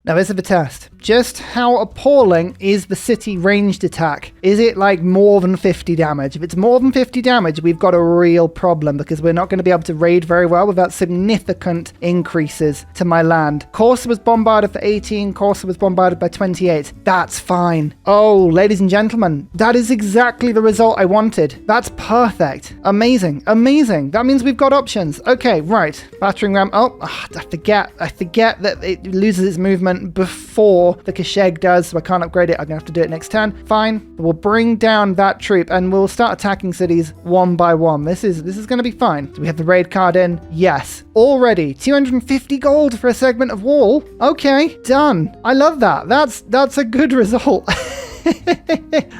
Now this is the test. Just how appalling is the city ranged attack? Is it like more than 50 damage? If it's more than 50 damage, we've got a real problem because we're not going to be able to raid very well without significant increases to my land. Corsa was bombarded for 18, Corsa was bombarded by 28. That's fine. Oh, ladies and gentlemen, that is exactly the result I wanted. That's perfect. Amazing. Amazing. That means we've got options. Okay, right. Battering ram. Oh, I forget that it loses its movement before the Kasheg does, so I can't upgrade it. I'm gonna have to do it next turn. Fine. We'll bring down that troop and we'll start attacking cities one by one. This is gonna be fine. Do we have the raid card in? Yes. Already 250 gold for a segment of wall. Okay, done. I love that. That's a good result.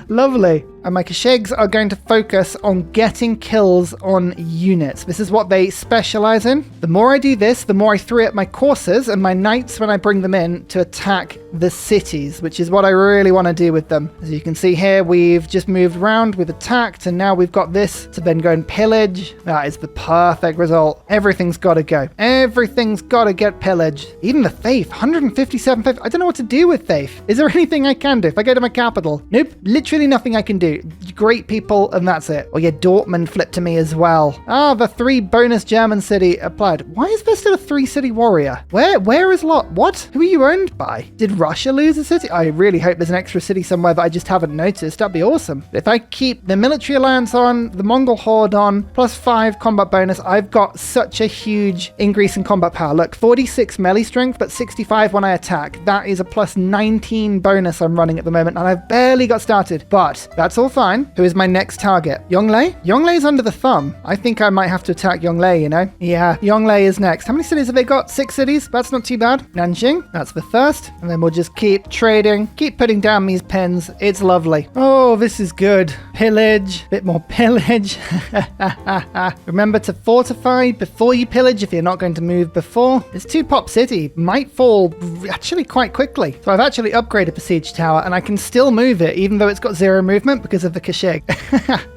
Lovely. And my Kashegs are going to focus on getting kills on units. This is what they specialize in. The more I do this, the more I free up my coursers and my knights when I bring them in to attack the cities, which is what I really want to do with them. As you can see here, we've just moved around, we've attacked, and now we've got this to then go and pillage. That is the perfect result. Everything's got to go. Everything's got to get pillaged. Even the faith, 157 faith. I don't know what to do with faith. Is there anything I can do? If I go to my capital, nope, literally nothing I can do. Great people, and that's it. Oh yeah, Dortmund flipped to me as well. Ah, the 3 bonus German city applied. Why is there still a 3 city warrior? Where is Lot? What? Who are you owned by? Did Russia lose a city? I really hope there's an extra city somewhere that I just haven't noticed. That'd be awesome. If I keep the military alliance on, the Mongol horde on, +5 combat bonus, I've got such a huge increase in combat power. Look, 46 melee strength, but 65 when I attack. That is a +19 bonus I'm running at the moment, and I've barely got started, but that's all fine. Who is my next target? Yongle? Yonglei's under the thumb. I think I might have to attack Yongle, you know? Yeah, Yongle is next. How many cities have they got? 6 cities? That's not too bad. Nanjing, that's the first. And then we'll just keep trading, keep putting down these pins. It's lovely. Oh, this is good. Pillage, bit more pillage. Remember to fortify before you pillage if you're not going to move before. This 2-pop city might fall actually quite quickly. So I've actually upgraded the siege tower and I can still move it even though it's got 0 movement because of the Kasheg.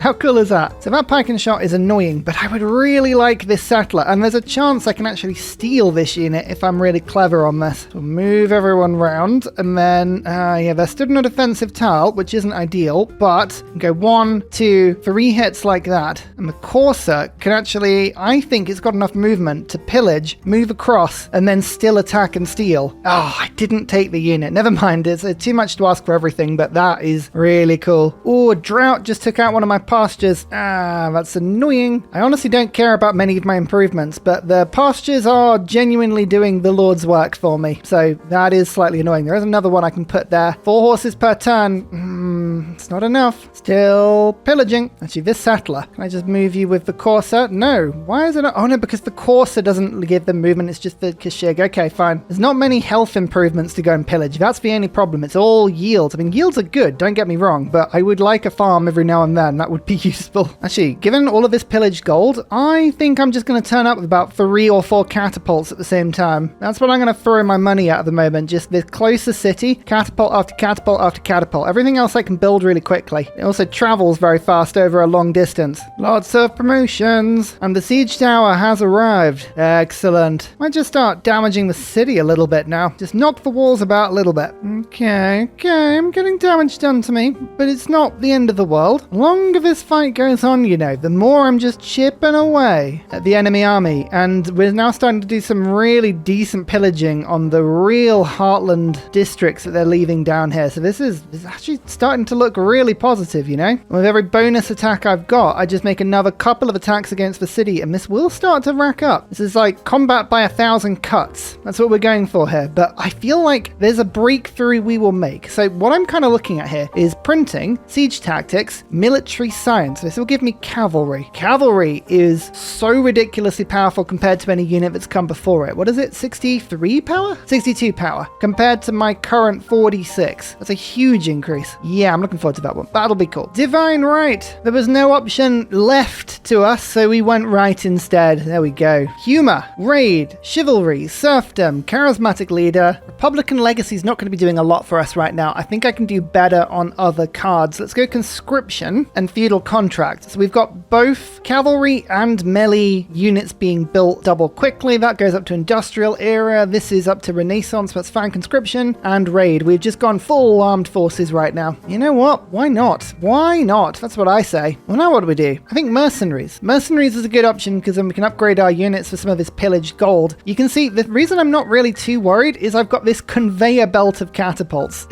How cool is that? So that pike and shot is annoying, but I would really like this settler, and there's a chance I can actually steal this unit if I'm really clever on this. So move everyone round, and then, yeah, they're stood in a defensive tile, which isn't ideal, but go 1, 2, 3 hits like that, and the Corsa can actually, I think it's got enough movement to pillage, move across, and then still attack and steal. Oh, I didn't take the unit. Never mind, it's too much to ask for everything, but that is really cool. Oh, drought just took out one of my pastures. Ah, that's annoying. I honestly don't care about many of my improvements, but the pastures are genuinely doing the Lord's work for me. So that is slightly annoying. There is another one I can put there. 4 horses per turn. It's not enough. Still pillaging. Actually, this settler. Can I just move you with the Corsa? No. Why is it not? Oh no, because the Corsa doesn't give them movement. It's just the Kasheg. Okay, fine. There's not many health improvements to go and pillage. That's the only problem. It's all yields. I mean, yields are good. Don't get me wrong, but I would like a farm every now and then. That would be useful. Actually, given all of this pillaged gold, I think I'm just going to turn up with about 3 or 4 catapults at the same time. That's what I'm going to throw my money at the moment. Just the closer city, catapult after catapult after catapult. Everything else I can build really quickly. It also travels very fast over a long distance. Lots of promotions. And the siege tower has arrived. Excellent. I might just start damaging the city a little bit now. Just knock the walls about a little bit. Okay, I'm getting damage done to me, but it's not the end of the world. The longer this fight goes on, you know, the more I'm just chipping away at the enemy army, and we're now starting to do some really decent pillaging on the real heartland districts that they're leaving down here. So this is actually starting to look really positive, you know. And with every bonus attack I've got, I just make another couple of attacks against the city, and this will start to rack up. This is like combat by 1,000 cuts. That's what we're going for here, but I feel like there's a breakthrough we will make. So what I'm kind of looking at here is printing siege tactics, military science. This will give me cavalry. Cavalry is so ridiculously powerful compared to any unit that's come before it. What is it? 63 power? 62 power compared to my current 46. That's a huge increase. Yeah, I'm looking forward to that one. That'll be cool. Divine Right. There was no option left to us, so we went right instead. There we go. Humor, Raid, Chivalry, Serfdom, Charismatic Leader. Republican Legacy is not going to be doing a lot for us right now. I think I can do better on other cards. Let's go Conscription and Feudal Contract. So we've got both Cavalry and melee units being built double quickly. That goes up to Industrial Era. This is up to Renaissance. That's fine. Conscription and Raid. We've just gone full armed forces right now. You know what? Why not? Why not? That's what I say. Well, now what do we do? I think Mercenaries. Mercenaries is a good option because then we can upgrade our units for some of this pillaged gold. You can see the reason I'm not really too worried is I've got this conveyor belt of catapults.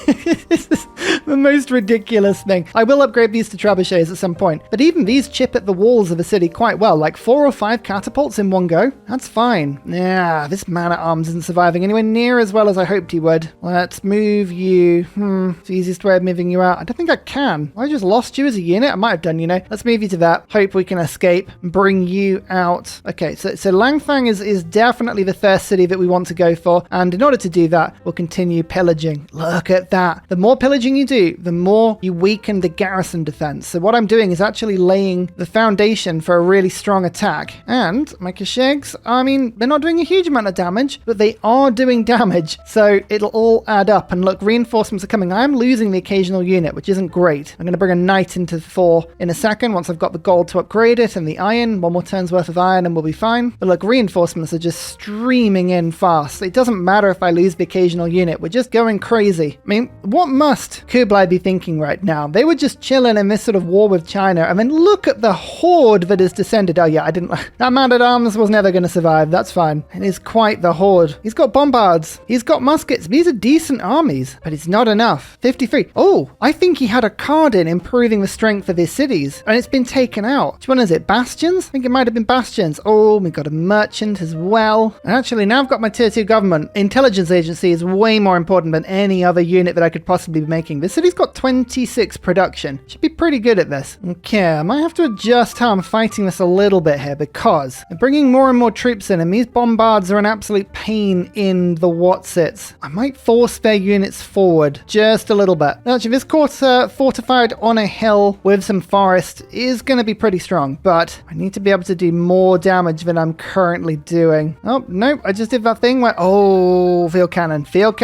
This is the most ridiculous thing. I will upgrade these to trebuchets at some point, but even these chip at the walls of a city quite well, like 4 or 5 catapults in one go. That's fine. Yeah, this man-at-arms isn't surviving anywhere near as well as I hoped he would. Let's move you. It's the easiest way of moving you out. I don't think I can. I just lost you as a unit. I might have done, you know. Let's move you to that. Hope we can escape and bring you out. Okay, so Langfang is definitely the first city that we want to go for, and in order to do that, we'll continue pillaging. Look at that. The more pillaging you do, the more you weaken the garrison defense. So what I'm doing is actually laying the foundation for a really strong attack. And my Kashegs, I mean, they're not doing a huge amount of damage, but they are doing damage. So it'll all add up. And look, reinforcements are coming. I am losing the occasional unit, which isn't great. I'm going to bring a knight into 4 in a second once I've got the gold to upgrade it and the iron. 1 more turn's worth of iron and we'll be fine. But look, reinforcements are just streaming in fast. It doesn't matter if I lose the occasional unit. We're just going crazy. I mean, what must Kublai be thinking right now? They were just chilling in this sort of war with China. I mean, look at the horde that has descended. Oh yeah, I didn't... That man-at-arms was never going to survive. That's fine. It is quite the horde. He's got bombards. He's got muskets. These are decent armies, but it's not enough. 53. Oh, I think he had a card in improving the strength of his cities, and it's been taken out. Which one is it? Bastions? I think it might have been bastions. Oh, we got a merchant as well. And actually, now I've got my tier 2 government. Intelligence agency is way more important than any other unit that I could possibly be making. This city's got 26 production. Should be pretty good at this. Okay, I might have to adjust how I'm fighting this a little bit here because I'm bringing more and more troops in, and these bombards are an absolute pain in the whatsits. I might force their units forward just a little bit. Actually, this quarter fortified on a hill with some forest is going to be pretty strong, but I need to be able to do more damage than I'm currently doing. Oh, nope, I just did that thing where, oh, field cannon, nope,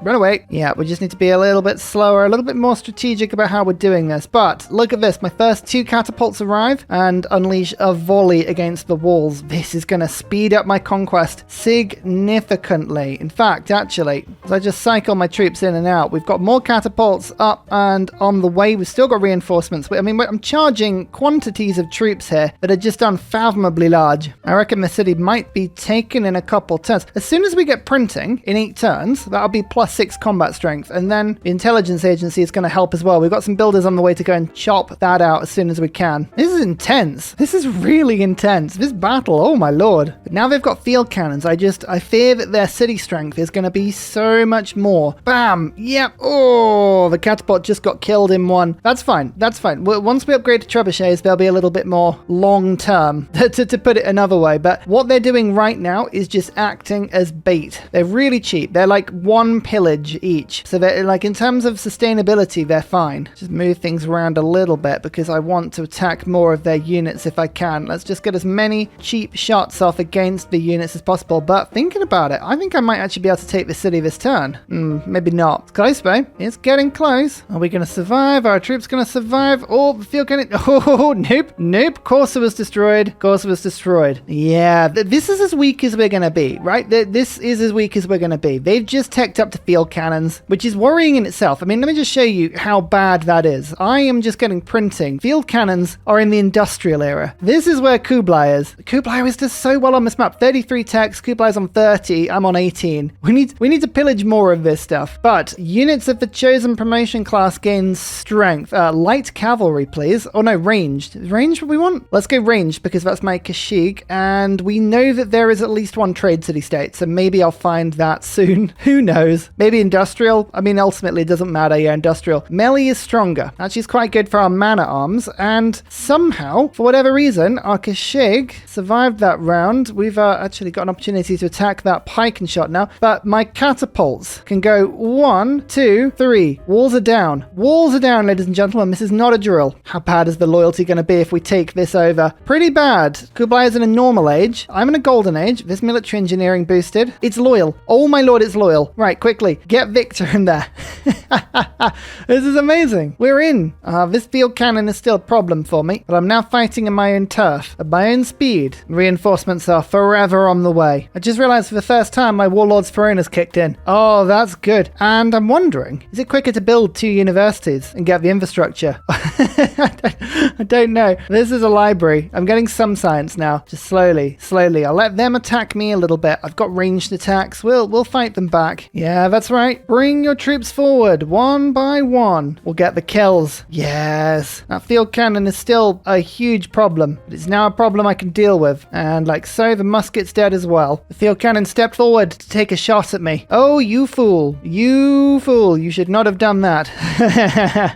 run away. Yeah, we just need to be a little bit slower, a little bit more strategic about how we're doing this. But look at this, my first 2 catapults arrive and unleash a volley against the walls. This is going to speed up my conquest significantly. In fact, actually, as I just cycle my troops in and out, we've got more catapults up and on the way. We've still got reinforcements. I mean, I'm charging quantities of troops here that are just unfathomably large. I reckon the city might be taken in a couple turns. As soon as we get printing in 8 turns, that'll be +6 combat strength, and then the intelligence agency is going to help as well. We've got some builders on the way to go and chop that out as soon as we can. This is intense. This is really intense. This battle, oh my lord. But now they've got field cannons. I fear that their city strength is going to be so much more. Bam! Yep. Oh, the catapult just got killed in one. That's fine. That's fine. Once we upgrade to trebuchets, they'll be a little bit more long-term, to put it another way. But what they're doing right now is just acting as bait. They're really cheap. They're like 1 pillage each. So they're like, in terms of sustainability, they're fine. Just move things around a little bit because I want to attack more of their units if I can. Let's just get as many cheap shots off against the units as possible. But thinking about it, I think I might actually be able to take the city this turn. Maybe not. It's close, though. It's getting close. Are we going to survive? Are our troops going to survive? Oh, the field cannon. Oh, nope. Corsa was destroyed. Yeah, this is as weak as we're going to be, right? This is as weak as we're going to be. They've just teched up to field cannons, which is worrying in itself. I mean, let me just show you how bad that is. I am just getting printing. Field cannons are in the industrial era. This is where Kublai is. Kublai is just so well on this map. 33 techs, Kublai's on 30, I'm on 18. We need to pillage more of this stuff. But units of the chosen promotion class gain strength. Light cavalry, please. Oh no, ranged. Is ranged what we want? Let's go ranged because that's my Kashig, and we know that there is at least 1 trade city-state, so maybe I'll find that soon. Who knows? Maybe industrial? I mean, ultimately it doesn't matter. Yeah, industrial. Melee is stronger. Actually, it's quite good for our man-at-arms, and somehow, for whatever reason, our Kashig survived that round. We've actually got an opportunity to attack that pike and shot now, but my catapults can go 1, 2, 3. Walls are down. Walls are down, ladies and gentlemen. This is not a drill. How bad is the loyalty going to be if we take this over? Pretty bad. Kublai is in a normal age. I'm in a golden age. This military engineering boosted. It's loyal. Oh my lord, it's loyal. Right, quickly. Get Victor in there. This is amazing. We're in. This field cannon is still a problem for me, but I'm now fighting in my own turf, at my own speed. Reinforcements are forever on the way. I just realized for the first time my Warlord's Throne has kicked in. Oh, that's good. And I'm wondering, is it quicker to build 2 universities and get the infrastructure? I don't know. This is a library. I'm getting some science now. Just slowly. I'll let them attack me a little bit. I've got ranged attacks. We'll fight them back. Yeah, that's right. Bring your troops forward, one by one. We'll get the kills. Yes. That field cannon is still a huge problem, but it's now a problem I can deal with. And like so, the musket's dead as well. The field cannon stepped forward to take a shot at me. Oh, you fool. You fool. You should not have done that.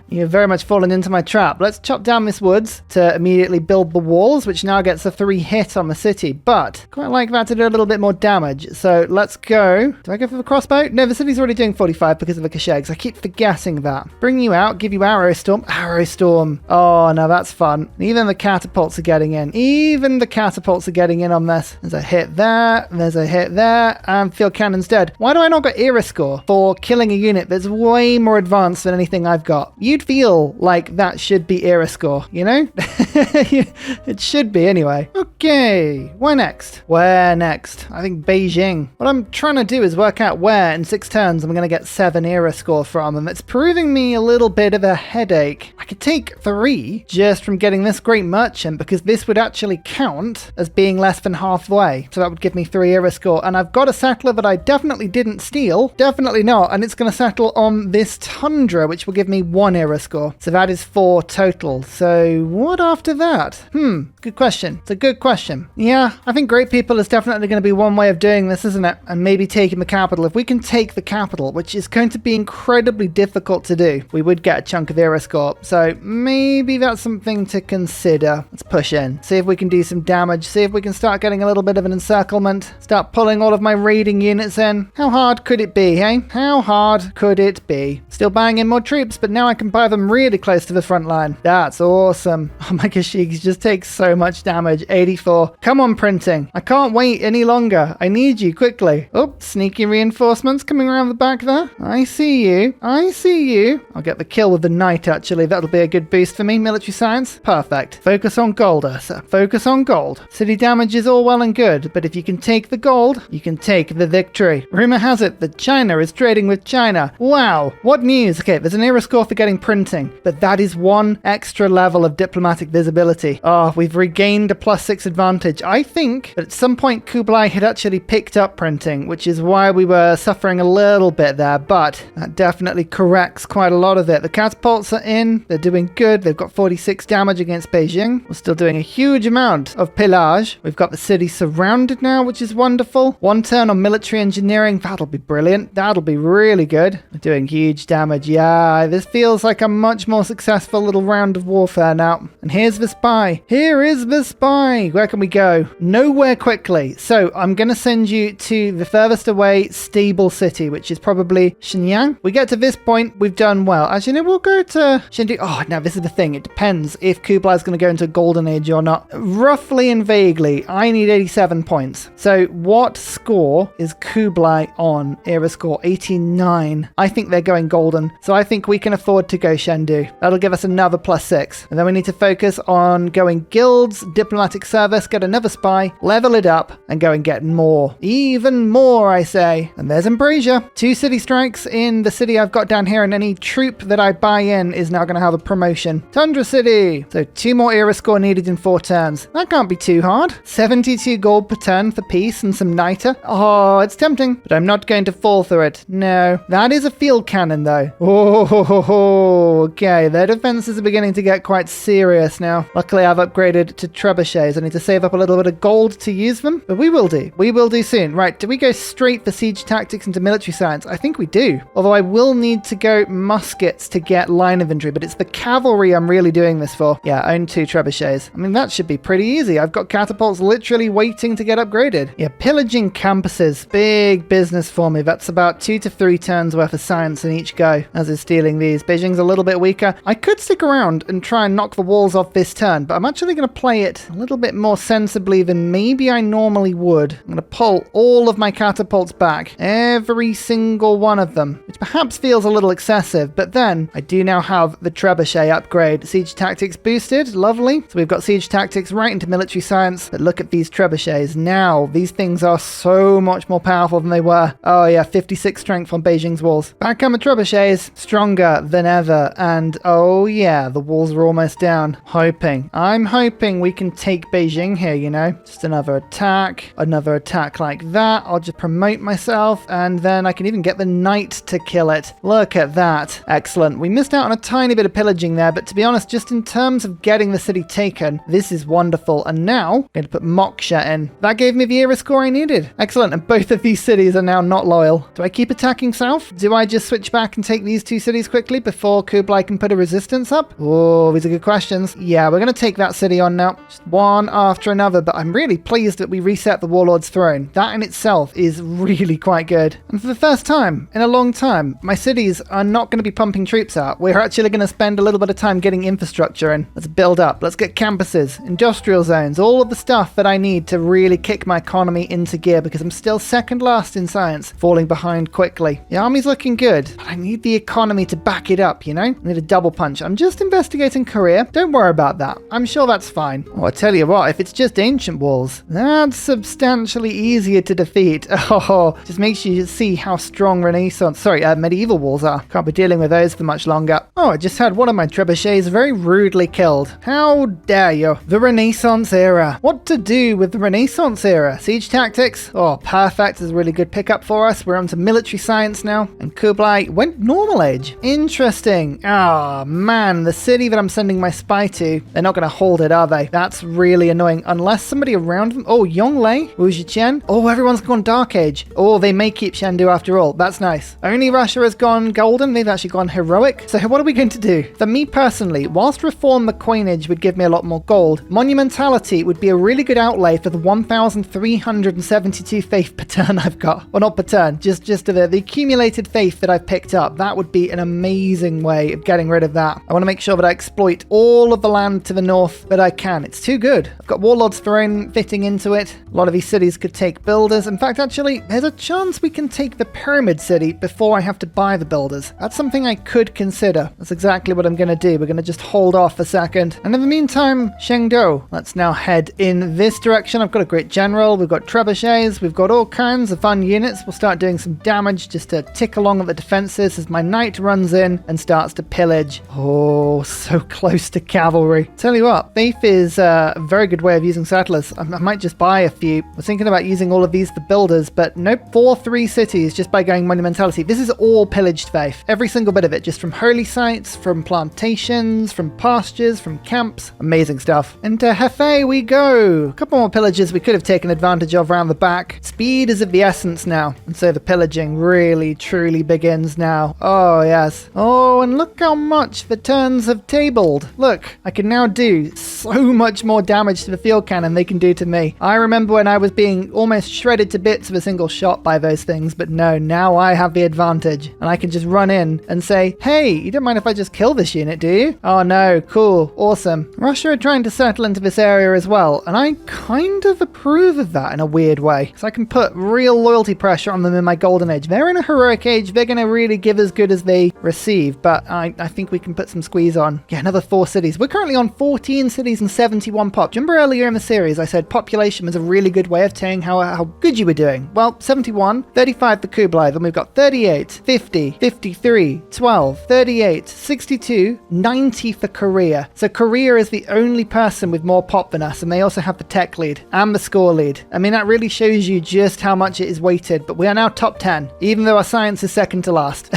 You've very much fallen into my trap. Let's chop down this woods to immediately build the walls, which now gets a 3 hit on the city. But quite like that to do a little bit more damage. So let's go. Do I go for the crossbow? No, the city's already doing 45 because of the Kashegs. I keep forgetting that. Bring you out, give you arrow storm. Arrow storm. Oh, now that's fun. Even the catapults are getting in. Even the catapults are getting in on this. There's a hit there. There's a hit there. And field cannon's dead. Why do I not get era score for killing a unit that's way more advanced than anything I've got? You'd feel like that should be era score, you know? It should be anyway. Okay, where next? Where next? I think Beijing. What I'm trying to do is work out where in 6 turns I'm going to get 7 era score from, and it's proving me a little bit of a headache. I could take 3 just from getting this great merchant, because this would actually count as being less than halfway. So that would give me 3 era score, and I've got a settler that I definitely didn't steal. Definitely not, and it's going to settle on this tundra, which will give me 1 era score. So that is 4 total. So what after that? Good question. It's a good question. Yeah, I think Great People is definitely going to be one way of doing this, isn't it? And maybe taking the capital. If we can take the capital, which is going to be incredibly difficult to do, we would get a chunk of era score. So maybe that's something to consider. Let's push in. See if we can do some damage. See if we can start getting a little bit of an encirclement. Start pulling all of my raiding units in. How hard could it be, hey? How hard could it be? Still buying in more troops, but now I can buy them really close to the front line. That's awesome. Oh my gosh, she just takes so much damage. 84. Come on, printing. I can't wait any longer. I need you quickly. Oh, sneaky reinforcements coming around the back there. I see you. I see you. I'll get the kill with the knight, actually. That'll be a good boost for me. Military science. Perfect. Focus on gold, Ursa. Focus on gold. City damage is all well and good, but if you can take the gold, you can take the victory. Rumor has it that China is trading with China. Wow. What news? Okay, there's an era score for getting printing, but that is 1 extra level of diplomatic visibility. Oh, we've regained a +6 advantage. I think that at some point Kublai had actually picked up printing, which is why we were suffering a little bit there, but that definitely corrects quite a lot of it. The catapults are in. They're doing good. They've got 46 damage against Beijing. We're still doing a huge amount of pillage. We've got the city surrounded now, which is wonderful. 1 turn on military engineering. That'll be brilliant. That'll be really good. We're doing huge damage. Yeah, this feels like a much more successful little round of warfare now. And here's the spy. Here is the spy. Where can we go? Nowhere quickly. So I'm going to send you to the furthest away stable city, which is probably Shenyang. We get to this point, we've done well. Actually, no, we'll go to Shindu. Oh, now this is the thing. It depends if Kublai is going to go into a golden age or not. Roughly and vaguely, I need 87 points. So what score is Kublai on? Era score 89. I think they're going golden. So I think we can afford to go Shendu. That'll give us another +6. And then we need to focus on going guilds, diplomatic service, get another spy, level it up, and go and get more. Even more, I say. And there's Ambrasia. 2 city strikes in the city I've got down here, and any troop that I buy in is now going to have a promotion. Tundra City. So 2 more era score needed in 4 turns. That can't be too hard. 72 gold per turn for peace and some niter. Oh, it's tempting, but I'm not going to fall through it. No. That is a field cannon, though. Oh, okay. Their defenses are beginning to get quite serious now. Luckily, I've upgraded to trebuchets. I need to save up a little bit of gold to use them, but we will do. We will do soon. Right, do we go straight for siege tactics into military science? I think we do. Although I will need to go muskets to get line infantry, but it's the cavalry I'm really doing this for. Yeah, own 2 trebuchets. I mean, that should be pretty easy. I've got catapults literally waiting to get upgraded. Yeah, pillaging campuses. Big business for me. That's about 2 to 3 turns worth of science in each go, as is stealing these. Beijing's a little bit weaker. I could stick around and try and knock the walls off this turn, but I'm actually going to play it a little bit more sensibly than maybe I normally would. I'm going to pull all of my catapults back, every single one of them, which perhaps feels a little excessive, but then I do now have the trebuchet upgrade. Siege tactics boosted, lovely. So we've got siege tactics right into military science, but look at these trebuchets now. These things are so much more powerful than they were. Oh yeah, 56 strength on Beijing's walls. Back come the trebuchets, stronger than ever, and oh yeah, the walls are almost down. I'm hoping we can take Beijing here, you know. Just another attack like that. I'll just promote myself, and then I can even get the knight to kill it. Look at that. Excellent. We missed out on a tiny bit of pillaging there, but to be honest, just in terms of getting the city taken, this is wonderful. And now, I'm going to put Moksha in. That gave me the era score I needed. Excellent. And both of these cities are now not loyal. Do I keep attacking south? Do I just switch back and take these 2 cities quickly before Kublai can put a resistance up? Oh, these are good questions. Yeah, we're going to take that city on now. Just one after another, but I'm really pleased that we reset the Warlord's Throne. That in itself is really quite good. And for the first time in a long time, my cities are not going to be pumping troops out. We're actually going to spend a little bit of time getting infrastructure in. Let's build up. Let's get campuses, industrial zones, all of the stuff that I need to really kick my economy into gear, because I'm still second last in science, falling behind quickly. The army's looking good, but I need the economy to back it up, you know? I need a double punch. I'm just investigating Korea. Don't worry about that. I'm sure that's fine. Oh, I tell you what, if it's just ancient walls, that's substantially easier to defeat. Oh, just makes you see how strong medieval walls are. Can't be dealing with those for much longer. Oh, I just had one of my trebuchets very rudely killed. How dare you? The Renaissance era. What to do with the Renaissance era? Siege tactics? Oh, perfect. Is a really good pickup for us. We're onto military science now. And Kublai went normal age. Interesting. Oh, man. The city that I'm sending my spy to, they're not going to hold it, are they? That's really annoying. Unless somebody around them... Oh, Yonglei, Wu Zhiqian. Oh, everyone's gone Dark Age. Oh, they may keep Shandu after all. That's nice. Only Russia has gone golden. They've actually gone heroic. So what are we going to do? For me personally, whilst reform the coinage would give me a lot more gold, monumentality would be a really good outlay for the 1,372 faith per turn I've got. Well, not per turn, just the accumulated faith that I've picked up. That would be an amazing way of getting rid of that. I want to make sure that I exploit all of the land to the north that I can. It's too good. I've got Warlord's Throne fitting into it. A lot of these cities could take builders. In fact, actually, there's a chance we can take the Pyramid City before I have to buy the builders. That's something I could consider. That's exactly what I'm going to do. We're going to just hold off a second. And in the meantime, Chengdu. Let's now head in this direction. I've got a great general. We've got trebuchets. We've got all kinds of fun units. We'll start doing some damage just to tick along at the defenses as my knight runs in and starts to pillage. Oh, so close to cavalry. Tell you what, faith is a very good way of using settlers. I might just buy a few. I was thinking about using all of these for builders, but nope, 4-3 cities just by going monumentality. This is all pillaged faith. Every single bit of it, just from holy sites, from plantations, from pastures, from camps. Amazing stuff. And to Hefei we go. A couple more pillages we could have taken advantage of around the back. Speed is of the essence now, and so the pillaging really truly begins now. Oh yes. Oh, and look how much the turns have tabled. Look, I can now do so much more damage to the field cannon they can do to me. I remember when I was being almost shredded to bits of a single shot by those things, but no, now I have the advantage, and I can just run in and say, hey, you don't mind if I just kill this unit, do you? Oh no, cool, awesome. Russia are trying to settle into this area as well, and I kind of approve of that in a weird way, so I can put real loyalty pressure on them in my golden age. They're in a heroic age, they're going to really give as good as they receive, but I think we can put some squeeze on. Yeah, another 4 cities. We're currently on 14 cities and 71 pop. Do you remember earlier in the series I said population was a really good way of telling how good you were doing? Well, 71, 35 for Kublai, then we've got 38, 50, 53, 12, 38, 62, 90 for Korea. So Korea is the only person with more pop than us, and they also have the tech lead and the score lead. I mean, that really shows you just how much it is weighted, but we are now top 10, even though our science is second to last.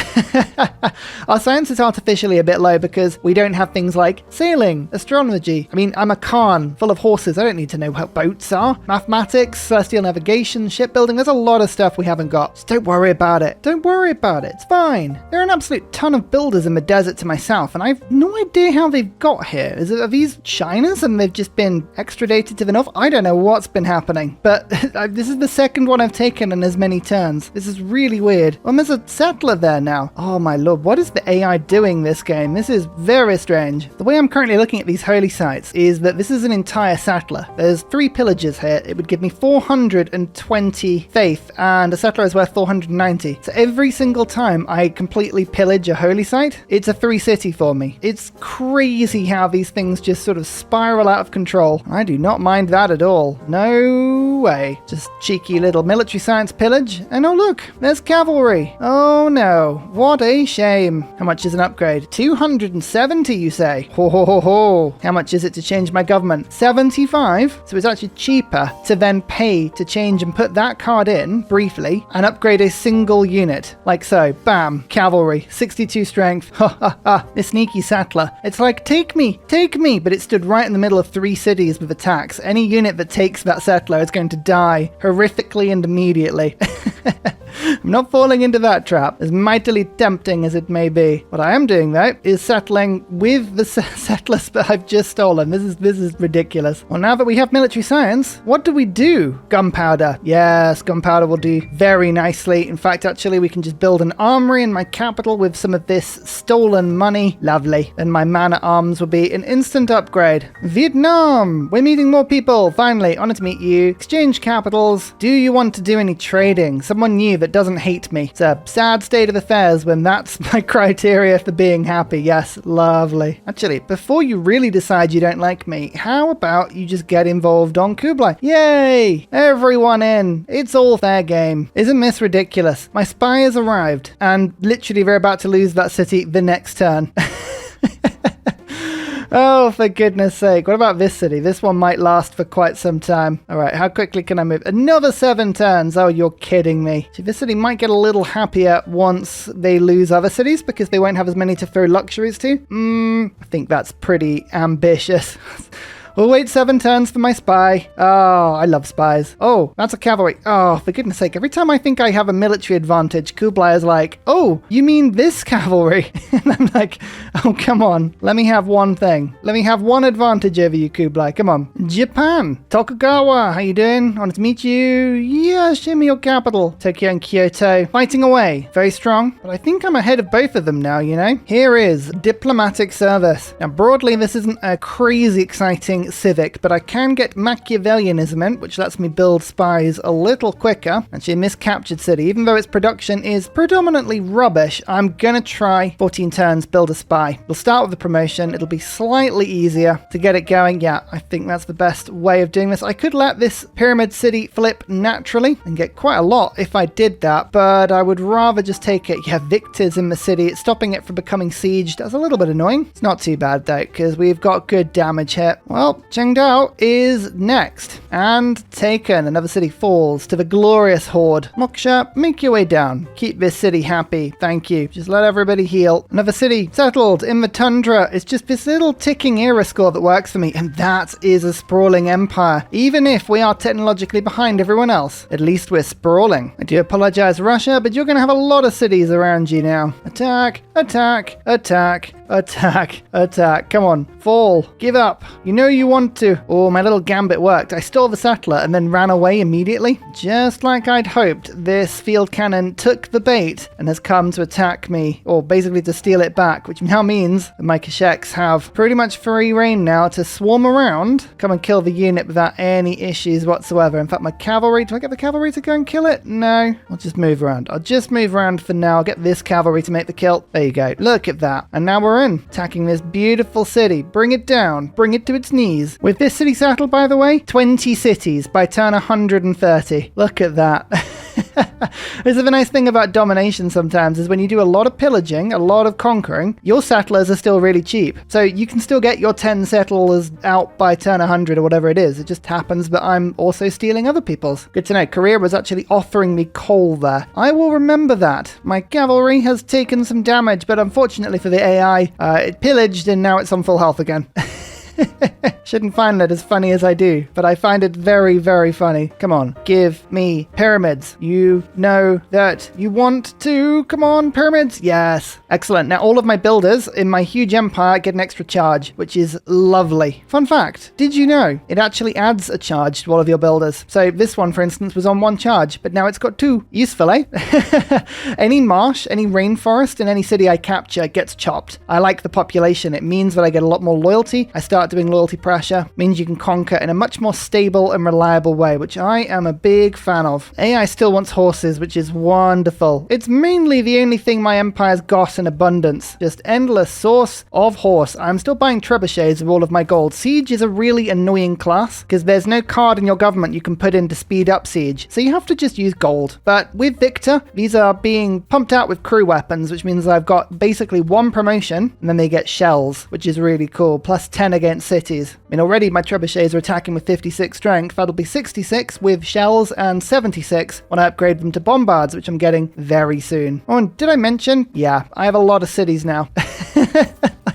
Our science is artificially a bit low because we don't have things like sailing, astrology. I mean, I'm a Khan full of horses. I don't need to know what boats are. Mathematics, celestial navigation, shipbuilding. There's a lot of stuff we haven't got. Just don't worry about it. Don't worry about it. It's fine. There are an absolute ton of builders in the desert to my south, and I have no idea how they've got here. Are these Chinas and they've just been extradited to the north? I don't know what's been happening, but this is the second one I've taken in as many turns. This is really weird. Well, there's a settler there now. Oh my lord, what is the AI doing this game? This is very strange. The way I'm currently looking at these holy sites is that this is an entire settler. There's 3 pillagers here. It would give me 420 faith, and a settler is worth 490. So every single time I completely pillage a holy site, it's a 3 city for me. It's crazy how these things just sort of spiral out of control. I do not mind that at all. No way. Just cheeky little military science pillage. And oh look, there's cavalry. Oh no, what a shame. How much is an upgrade? 270, you say? Ho ho ho ho. How much is it to change my government? 75? So it's actually cheaper to then pay to change and put that card in briefly and upgrade a single unit. Like so. Bam. Cavalry. 62 strength. Ha ha ha. This sneaky settler. It's like, take me, but it stood right in the middle of 3 cities with attacks. Any unit that takes that settler is going to die horrifically and immediately. I'm not falling into that trap, as mightily tempting as it may be. What I am doing, though, is settling with the settlers that I've just stolen. This is ridiculous. Well, now that we have military science, what do we do? Gunpowder. Yes, gunpowder will do very nicely. In fact, actually, we can just build an armory in my capital with some of this stolen money. Lovely. Then my man-at-arms will be an instant upgrade. Vietnam! We're meeting more people. Finally, honored to meet you. Exchange capitals. Do you want to do any trading? Someone new that doesn't hate me. It's a sad state of affairs when that's my criteria for being happy. Yes, lovely. Actually, before you really decide you don't like me, how about you just get involved on Kublai? Yay! Everyone in. It's all fair game. Isn't this ridiculous? My spy has arrived, and literally we're about to lose that city the next turn. Oh, for goodness sake. What about this city? This one might last for quite some time. All right, how quickly can I move? Another 7 turns. Oh, you're kidding me. So this city might get a little happier once they lose other cities because they won't have as many to throw luxuries to. I think that's pretty ambitious. We'll wait 7 turns for my spy. Oh, I love spies. Oh, that's a cavalry. Oh, for goodness sake. Every time I think I have a military advantage, Kublai is like, oh, you mean this cavalry? And I'm like, oh, come on. Let me have one thing. Let me have one advantage over you, Kublai. Come on. Japan. Tokugawa. How you doing? Honored to meet you. Yeah, show me your capital. Tokyo and Kyoto. Fighting away. Very strong. But I think I'm ahead of both of them now, you know? Here is diplomatic service. Now, broadly, this isn't a crazy exciting civic, but I can get Machiavellianism in, which lets me build spies a little quicker. Actually, a miscaptured city, even though its production is predominantly rubbish, I'm gonna try 14 turns, build a spy. We'll start with the promotion. It'll be slightly easier to get it going. Yeah, I think that's the best way of doing this. I could let this pyramid city flip naturally and get quite a lot if I did that, but I would rather just take it. Yeah, victors in the city. It's stopping it from becoming sieged. That's a little bit annoying. It's not too bad though, because we've got good damage here. Well, Chengdao is next and taken. Another city falls to the glorious horde. Moksha, make your way down. Keep this city happy. Thank you. Just let everybody heal. Another city settled in the tundra. It's just this little ticking era score that works for me, and that is a sprawling empire. Even if we are technologically behind everyone else, at least we're sprawling. I do apologize, Russia, but you're going to have a lot of cities around you now. Attack, attack, attack, attack, attack. Come on, fall, give up. You know you want to. Oh, my little gambit worked. I stole the settler and then ran away immediately. Just like I'd hoped, this field cannon took the bait and has come to attack me, or basically to steal it back, which now means that my Kasheks have pretty much free reign now to swarm around, come and kill the unit without any issues whatsoever. In fact, my cavalry, do I get the cavalry to go and kill it? No, I'll just move around. I'll just move around for now. I'll get this cavalry to make the kill. There you go. Look at that. And now we're in, attacking this beautiful city. Bring it down. Bring it to its knees. With this city settled, by the way, 20 cities by turn 130. Look at that. This is the nice thing about domination sometimes is when you do a lot of pillaging, a lot of conquering, your settlers are still really cheap. So you can still get your 10 settlers out by turn 100 or whatever it is. It just happens that I'm also stealing other people's. Good to know. Korea was actually offering me coal there. I will remember that. My cavalry has taken some damage, but unfortunately for the AI, it pillaged and now it's on full health again. Shouldn't find that as funny as I do, but I find it very, very funny. Come on, give me pyramids. You know that you want to. Come on, pyramids. Yes. Excellent. Now all of my builders in my huge empire get an extra charge, which is lovely. Fun fact, did you know it actually adds a charge to all of your builders? So this one, for instance, was on 1 charge, but now it's got 2. Useful, eh? Any marsh, any rainforest in any city I capture gets chopped. I like the population. It means that I get a lot more loyalty. I start doing loyalty pressure, means you can conquer in a much more stable and reliable way, which I am a big fan of. AI still wants horses, which is wonderful. It's mainly the only thing my empire's got in abundance. Just endless source of horse. I'm still buying trebuchets with all of my gold. Siege is a really annoying class because there's no card in your government you can put in to speed up siege, so you have to just use gold. But with Victor, these are being pumped out with crew weapons, which means I've got basically 1 promotion and then they get shells, which is really cool, plus 10 against cities. I mean, already my trebuchets are attacking with 56 strength. That'll be 66 with shells and 76 when I upgrade them to bombards, which I'm getting very soon. Oh, and did I mention? Yeah, I have a lot of cities now.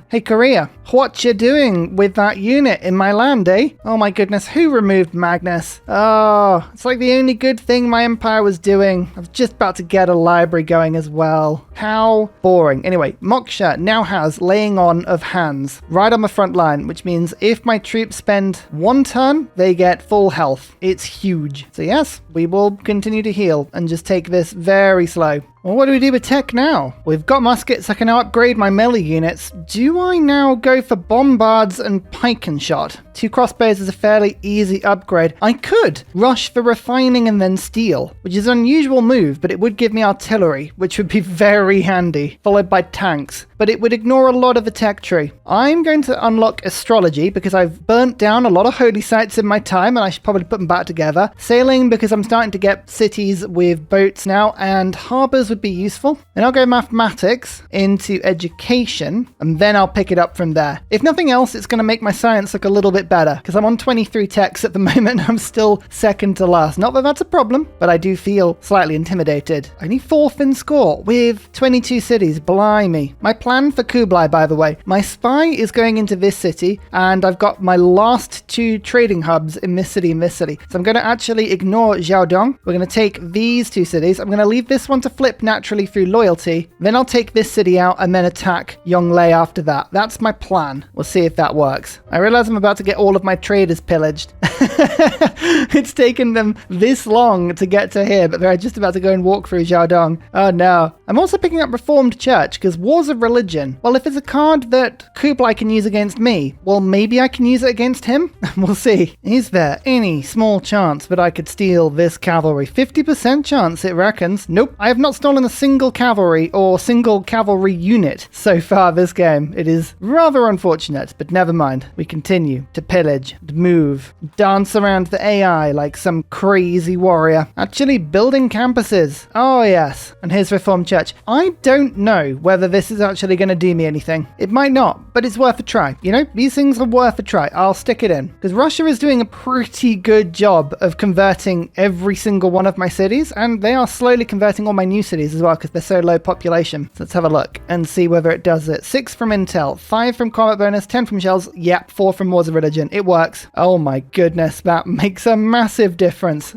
Hey Korea, what you doing with that unit in my land, eh? Oh my goodness, who removed Magnus? Oh, it's like the only good thing my empire was doing. I was just about to get a library going as well. How boring. Anyway, Moksha now has laying on of hands right on the front line, which means if my troops spend 1 turn, they get full health. It's huge. So yes, we will continue to heal and just take this very slow. Well, what do we do with tech now? We've got muskets, I can now upgrade my melee units. Do I now go for bombards and pike and shot? 2 crossbows is a fairly easy upgrade. I could rush for refining and then steel, which is an unusual move, but it would give me artillery, which would be very handy, followed by tanks. But it would ignore a lot of the tech tree. I'm going to unlock astrology because I've burnt down a lot of holy sites in my time and I should probably put them back together. Sailing because I'm starting to get cities with boats now, and harbors would be useful. And I'll go mathematics into education and then I'll pick it up from there. If nothing else, it's going to make my science look a little bit better because I'm on 23 techs at the moment. I'm still second to last. Not that that's a problem, but I do feel slightly intimidated. Only 4th in score with 22 cities. Blimey. My plan for Kublai, by the way, my spy is going into this city and I've got my last 2 trading hubs in this city and this city. So I'm going to actually ignore Jiaodong. We're going to take these 2 cities. I'm going to leave this one to flip naturally through loyalty. Then I'll take this city out and then attack Yonglei after that. That's my plan. We'll see if that works. I realize I'm about to get all of my traders pillaged. It's taken them this long to get to here, but they're just about to go and walk through Jiaodong. Oh no. I'm also picking up Reformed Church because Wars of Religion. Well, if it's a card that Kublai can use against me, well, maybe I can use it against him? We'll see. Is there any small chance that I could steal this cavalry? 50% chance, it reckons. Nope. I have not stolen a single cavalry or single cavalry unit so far this game. It is rather unfortunate, but never mind. We continue to pillage, to move, dance around the AI like some crazy warrior. Actually building campuses. Oh yes. And here's Reformed Church. I don't know whether this is actually going to do me anything. It might not, but it's worth a try. You know, these things are worth a try. I'll stick it in. Because Russia is doing a pretty good job of converting every single one of my cities, and they are slowly converting all my new cities as well because they're so low population. So let's have a look and see whether it does it. 6 from intel, 5 from combat bonus, 10 from shells. Yep, 4 from Wars of Religion. It works. Oh my goodness, that makes a massive difference.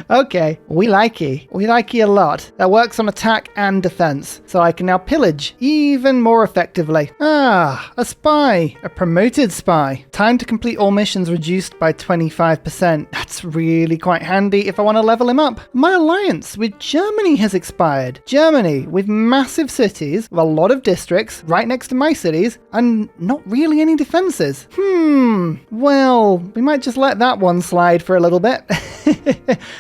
Okay, we like you. We like you a lot. That works on attack and defense, so I can now pillage even more effectively. Ah, a spy. A promoted spy. Time to complete all missions reduced by 25%. That's really quite handy if I want to level him up. My alliance with Germany has expired. Germany, with massive cities, with a lot of districts, right next to my cities, and not really any defenses. Well, we might just let that one slide for a little bit.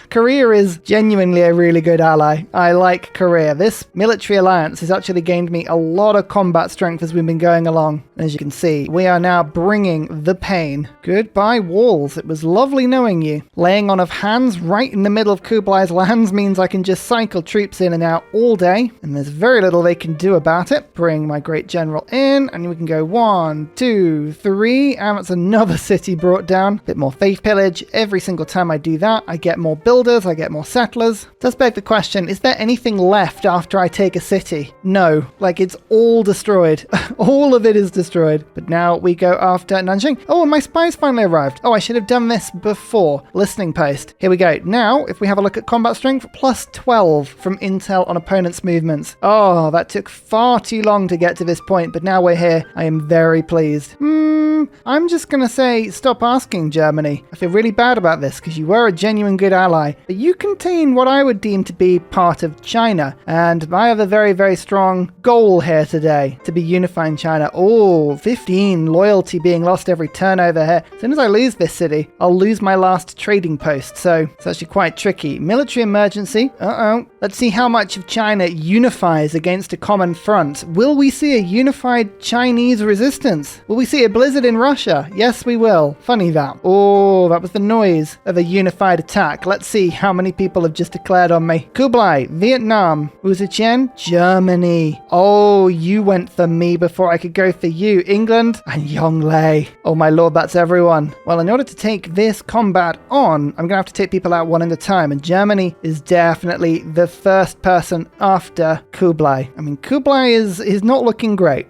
Korea is genuinely a really good ally. I like Korea. This military alliance has actually gained me a lot of combat strength as we've been going along. And as you can see, we are now bringing the pain. Goodbye, walls. It was lovely knowing you. Laying on of hands right in the middle of Kublai's lands means I can just cycle troops in and out all day, and there's very little they can do about it. Bring my great general in, and we can go 1, 2, 3, and that's another city brought down. Bit more faith pillage. Every single time I do that, I get more builders, I get more settlers. Does beg the question, is there anything left after I take a city? No, like it's all destroyed. All of it is destroyed. But now we go after Nanjing. Oh, and my spies finally arrived. Oh, I should have done this before. Listening post. Here we go. Now, if we have a look at combat strength, plus 12 from intel on opponents' movements. Oh, that took far too long to get to this point, but now we're here. I am very pleased. I'm just going to say stop asking, Germany. I feel really bad about this because you were a genuine good ally, but you contain what I would deem to be part of China, and I have a very, very strong goal here today to be unifying China. Oh, 15 loyalty being lost every turn over here. As soon as I lose this city, I'll lose my last trading post, so it's actually quite tricky. Military emergency. Let's see how much of China unifies against a common front. Will we see a unified Chinese resistance? Will we see a blizzard in Russia? Yes, we will. Funny that. Oh, that was the noise of a unified attack. Let's see how many people have just declared on me. Kublai, Vietnam, Wuziqian, Germany. Oh, you went for me before I could go for you. England and Yonglei. Oh my lord, that's everyone. Well, in order to take this combat on, I'm going to have to take people out one at a time, and Germany is definitely the first person after Kublai. I mean, Kublai is not looking great.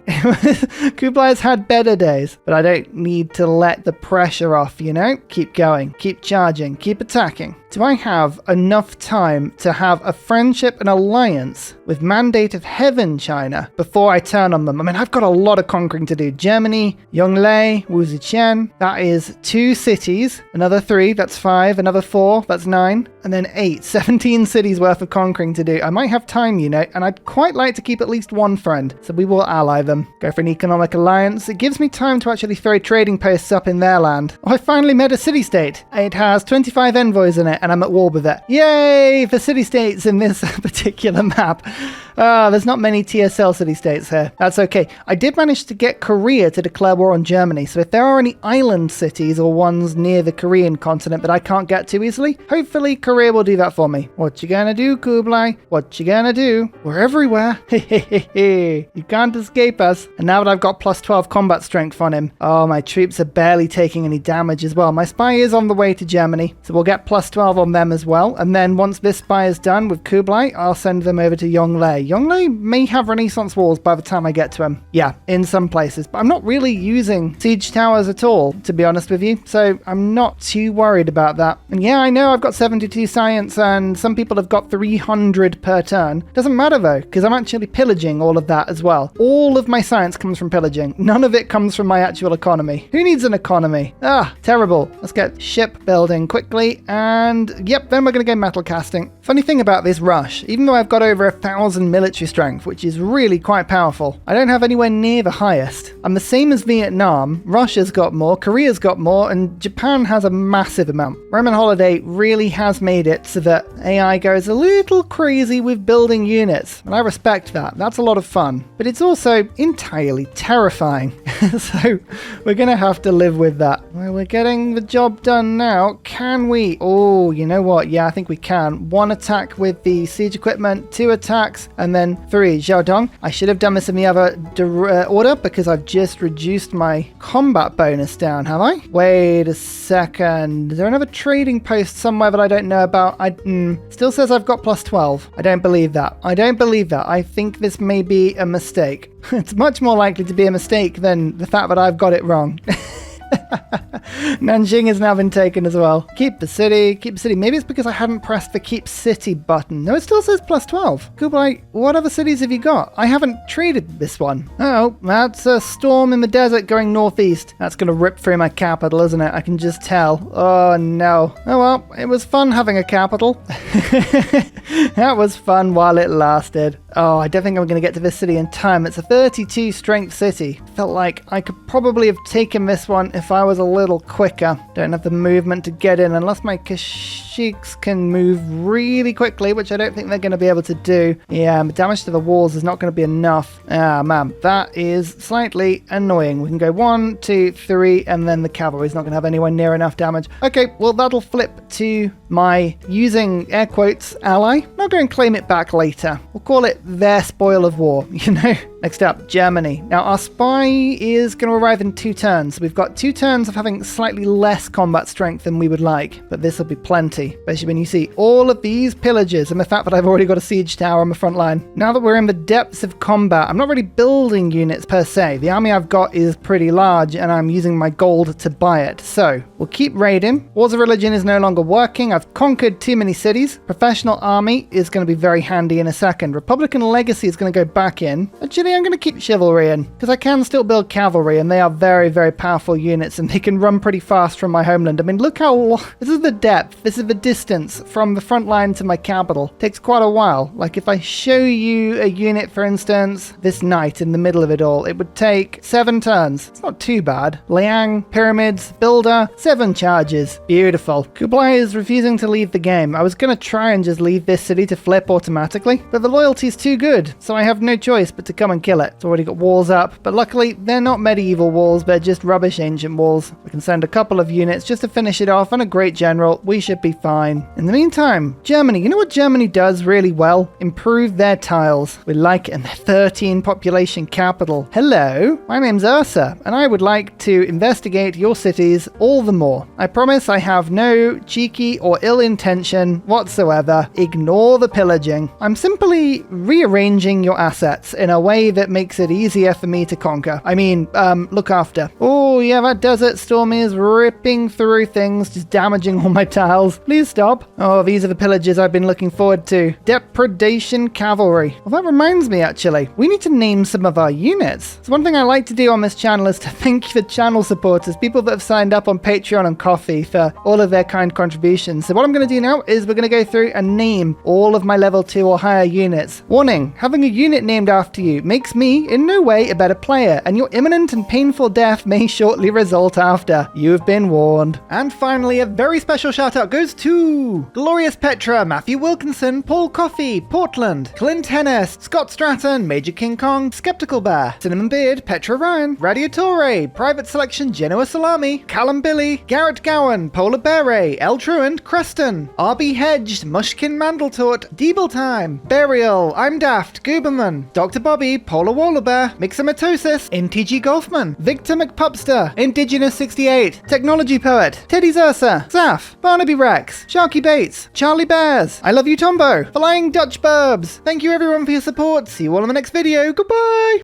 Kublai's had better days, but I don't need to let the pressure off, you know? Keep going, keep charging, keep attacking. Do I have enough time to have a friendship and alliance with Mandate of Heaven China before I turn on them? I mean, I've got a lot of conquering to do. Germany, Yonglei, Wuziqian, that is 2 cities, another 3, that's 5, another 4, that's 9, and then 8, 17 cities worth of conquering to do. I might have time, you know, and I'd quite like to keep at least one friend, so we will ally them. Go for an economic alliance. It gives me time to actually throw trading posts up in their land. Oh, I finally met a city-state. It has 25 envoys in it, and I'm at war with it. Yay for city-states in this particular map. There's not many TSL city-states here. That's okay. I did manage to get Korea to declare war on Germany, so if there are any island cities or ones near the Korean continent that I can't get to easily, hopefully Korea will do that for me. What you gonna do, Kublai? What you gonna do? We're everywhere. You can't escape us. And now that I've got plus 12 combat strength on him, oh, my troops are barely taking any damage as well. My spy is on the way to Germany, so we'll get plus 12 on them as well. And then once this spy is done with Kublai, I'll send them over to Yonglei. Yonglei may have Renaissance walls by the time I get to him. Yeah, in some places. But I'm not really using siege towers at all, to be honest with you. So I'm not too worried about that. And yeah, I know I've got 72 science and some people have got 300 per turn. Doesn't matter though, because I'm actually pillaging all of that as well. All of my science comes from pillaging. None of it comes from my actual economy. Who needs an economy? Ah, terrible. Let's get shipbuilding quickly. And yep, then we're going to go metal casting. Funny thing about this rush, even though I've got over 1,000 military strength, which is really quite powerful, I don't have anywhere near the highest. I'm the same as Vietnam. Russia's got more, Korea's got more, and Japan has a massive amount. Roman Holiday really has made it so that AI goes a little crazy with building units, and I respect that. That's a lot of fun, but it's also entirely terrifying. So we're gonna have to live with that. Well, we're getting the job done now. Can we? Oh, you know what? Yeah, I think we can. 1 attack with the siege equipment, 2 attacks, and then 3. Xiaodong. I should have done this in the other order because I've just reduced my combat bonus down, have I? Wait a second. Is there another trading post somewhere that I don't know about? Still says I've got plus 12. I don't believe that. I don't believe that. I think this may be a mistake. It's much more likely to be a mistake than the fact that I've got it wrong. Nanjing has now been taken as well. Keep the city, keep the city. Maybe it's because I hadn't pressed the keep city button. No, it still says plus 12. Kublai, what other cities have you got? I haven't traded this one. Oh, that's a storm in the desert going northeast. That's going to rip through my capital, isn't it? I can just tell. Oh, no. Oh, well, it was fun having a capital. That was fun while it lasted. Oh, I don't think I'm going to get to this city in time. It's a 32 strength city. Felt like I could probably have taken this one if I was a little quicker. Don't have the movement to get in unless my Kashyyyks can move really quickly, which I don't think they're going to be able to do. Yeah, damage to the walls is not going to be enough. Ah, man, that is slightly annoying. We can go 1, 2, 3, and then the cavalry's not going to have anywhere near enough damage. Okay, well, that'll flip to my, using air quotes, ally. I'll go and claim it back later. We'll call it their spoil of war, you know? Next up, Germany. Now, our spy is going to arrive in 2 turns. We've got 2 turns of having slightly less combat strength than we would like, but this will be plenty, especially when you see all of these pillages and the fact that I've already got a siege tower on the front line. Now that we're in the depths of combat, I'm not really building units per se. The army I've got is pretty large, and I'm using my gold to buy it. So, we'll keep raiding. Wars of Religion is no longer working. I've conquered too many cities. Professional army is going to be very handy in a second. Republican Legacy is going to go back in. Actually, I'm going to keep chivalry in, because I can still build cavalry, and they are very, very powerful units, and they can run pretty fast from my homeland. I mean, look how... This is the depth. This is the distance from the front line to my capital. It takes quite a while. Like, if I show you a unit, for instance, this knight in the middle of it all, it would take 7 turns. It's not too bad. Liang, pyramids, builder, 7 charges. Beautiful. Kublai is refusing to leave the game. I was going to try and just leave this city to flip automatically, but the loyalty is too good, so I have no choice but to come and kill it. It's already got walls up, but luckily they're not medieval walls, they're just rubbish ancient walls. We can send a couple of units just to finish it off, and a great general. We should be fine. In the meantime, Germany. You know what Germany does really well? Improve their tiles. We like it in their 13 population capital. Hello, my name's Ursa, and I would like to investigate your cities all the more. I promise I have no cheeky or ill intention whatsoever. Ignore the pillaging. I'm simply rearranging your assets in a way that makes it easier for me to conquer. I mean, look after. Oh, yeah, that desert storm is ripping through things, just damaging all my tiles. Please stop. Oh, these are the pillages I've been looking forward to. Depredation Cavalry. Well, that reminds me, actually. We need to name some of our units. So one thing I like to do on this channel is to thank the channel supporters, people that have signed up on Patreon and Ko-fi for all of their kind contributions. So what I'm going to do now is we're going to go through and name all of my level 2 or higher units. Warning, having a unit named after you makes me in no way a better player, and your imminent and painful death may shortly result after. You've been warned. And finally, a very special shout out goes to Glorious Petra, Matthew Wilkinson, Paul Coffey, Portland, Clint Hennis, Scott Stratton, Major King Kong, Skeptical Bear, Cinnamon Beard, Petra Ryan, Radiatore, Private Selection, Genoa Salami, Callum Billy, Garrett Gowan, Polar Beret, El Truant, Creston, RB Hedged, Mushkin Mandletort, Deeble Time, Burial, I'm Daft, Gooberman, Dr. Bobby, Polar Wallabear, Mixomatosis, NTG Golfman, Victor McPupster, Indigenous 68, Technology Poet, Teddy Zursa, Zaf, Barnaby Rex, Sharky Bates, Charlie Bears, I Love You Tombo, Flying Dutch Burbs. Thank you everyone for your support. See you all in the next video. Goodbye!